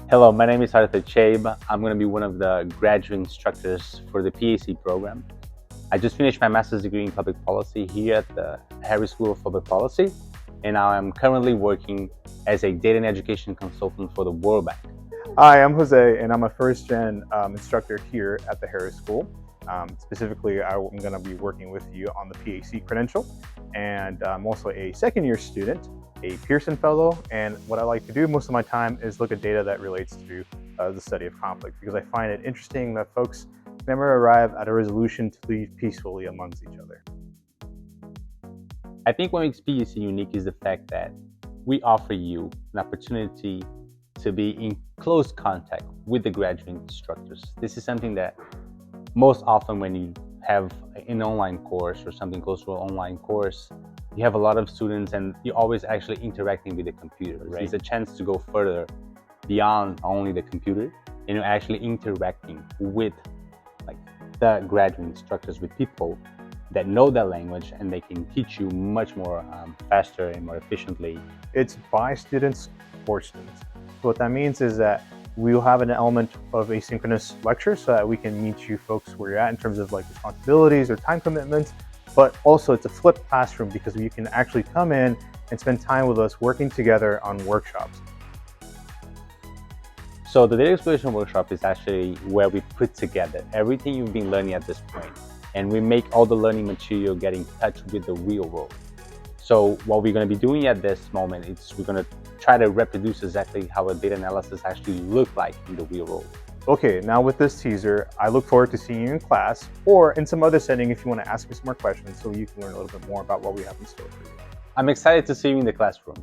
Hello, my name is Arthur Chabe. I'm going to be one of the graduate instructors for the PAC program. I just finished my master's degree in public policy here at the Harris School of Public Policy, and now I'm currently working as a data and education consultant for the World Bank. Hi, I'm Jose, and I'm a first-gen instructor here at the Harris School. Specifically, I'm going to be working with you on the PAC credential, and I'm also a second-year student, a Pearson Fellow, and what I like to do most of my time is look at data that relates to the study of conflict, because I find it interesting that folks never arrive at a resolution to live peacefully amongst each other. I think what makes PAC unique is the fact that we offer you an opportunity to be in close contact with the graduate instructors. This is something that most often when you have an online course or something close to an online course, you have a lot of students and you're always actually interacting with the computer. Right? It's a chance to go further beyond only the computer, and you're actually interacting with the graduate instructors, with people that know that language, and they can teach you much more faster and more efficiently. It's by students for students. So what that means is that we will have an element of asynchronous lecture so that we can meet you folks where you're at in terms of responsibilities or time commitments, but also it's a flipped classroom because you can actually come in and spend time with us working together on workshops. So the data exploration workshop is actually where we put together everything you've been learning at this point, and we make all the learning material get in touch with the real world. So what we're going to be doing at this moment is we're going to try to reproduce exactly how a data analysis actually look like in the real world. Okay, now with this teaser, I look forward to seeing you in class or in some other setting if you want to ask me some more questions so you can learn a little bit more about what we have in store for you. I'm excited to see you in the classroom.